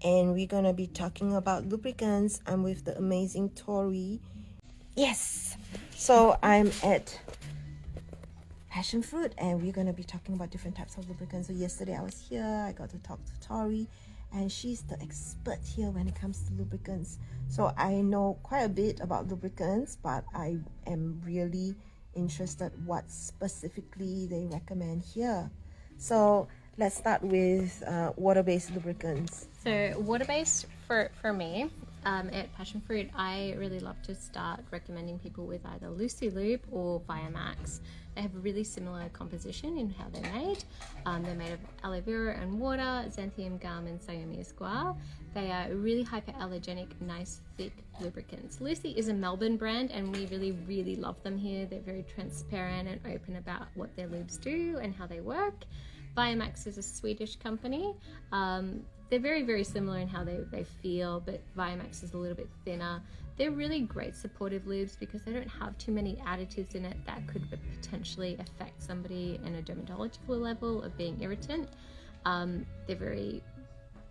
and we're gonna be talking about lubricants. I'm with the amazing Tori. Yes! So I'm at Passionfruit, and we're gonna be talking about different types of lubricants. So yesterday I was here, I got to talk to Tori, and she's the expert here when it comes to lubricants. So I know quite a bit about lubricants, but I am really interested what specifically they recommend here. So let's start with water-based lubricants. So water-based for me, at Passionfruit, I really love to start recommending people with either Lucy Lube or Viamax. They have a really similar composition in how they're made. They're made of aloe vera and water, xanthium gum and Siamese guar. They are really hyperallergenic, nice, thick lubricants. Lucy is a Melbourne brand, and we really love them here. They're very transparent and open about what their lubes do and how they work. Viamax is a Swedish company. They're very similar in how they feel, but Viamax is a little bit thinner. They're really great supportive lubes because they don't have too many additives in it that could potentially affect somebody in a dermatological level of being irritant. They're very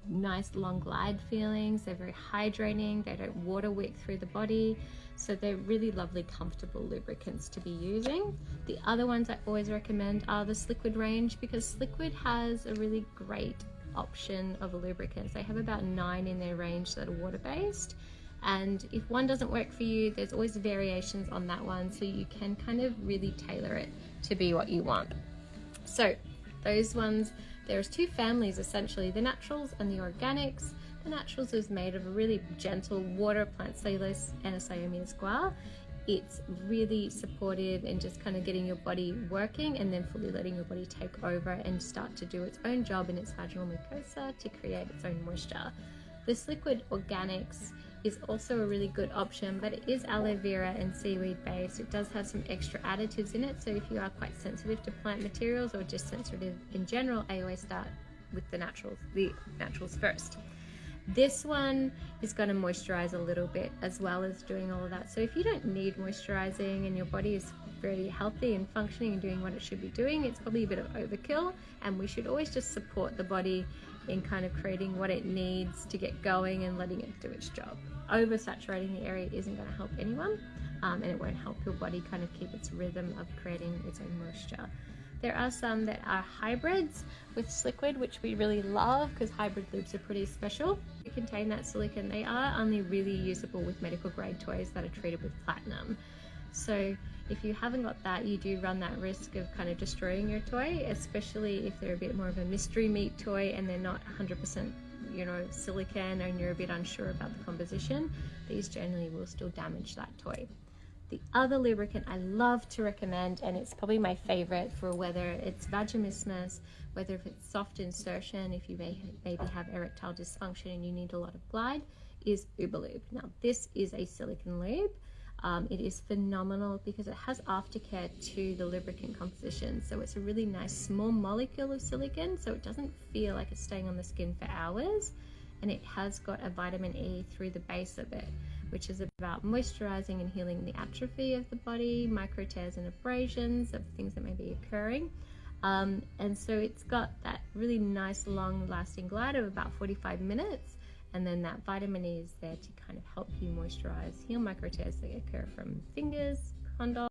nice long glide feelings. They're very hydrating. They don't water wick through the body. So they're really lovely, comfortable lubricants to be using. The other ones I always recommend are the Sliquid range, because Sliquid has a really great option of lubricants. They have about 9 in their range that are water-based, and if one doesn't work for you, there's always variations on that one, so you can kind of really tailor it to be what you want. So those ones, there's 2 families essentially, the naturals and the organics. The naturals is made of a really gentle water, plant cellulose and a Siamese guar. It's really supportive in just kind of getting your body working and then fully letting your body take over and start to do its own job in its vaginal mucosa to create its own moisture. This liquid organics is also a really good option, but it is aloe vera and seaweed based. It does have some extra additives in it, so if you are quite sensitive to plant materials or just sensitive in general, I always start with the naturals first. This one is going to moisturize a little bit as well as doing all of that. So if you don't need moisturizing and your body is very healthy and functioning and doing what it should be doing, it's probably a bit of overkill, and we should always just support the body in kind of creating what it needs to get going and letting it do its job. Oversaturating the area isn't going to help anyone, and it won't help your body kind of keep its rhythm of creating its own moisture. There are some that are hybrids with Sliquid, which we really love because hybrid lubes are pretty special. They contain that silicone. They are only really usable with medical grade toys that are treated with platinum. So if you haven't got that, you do run that risk of kind of destroying your toy, especially if they're a bit more of a mystery meat toy and they're not 100% silicone and you're a bit unsure about the composition. These generally will still damage that toy. The other lubricant I love to recommend, and it's probably my favorite for whether it's vaginismus, whether if it's soft insertion, if you maybe have erectile dysfunction and you need a lot of glide, is Uberlube. Now this is a silicone lube. It is phenomenal because it has aftercare to the lubricant composition. So it's a really nice small molecule of silicone, so it doesn't feel like it's staying on the skin for hours. And it has got a vitamin E through the base of it, which is about moisturizing and healing the atrophy of the body, micro tears and abrasions of things that may be occurring. And so it's got that really nice long lasting glide of about 45 minutes. And then that vitamin E is there to kind of help you moisturize, heal micro tears that occur from fingers, condoms,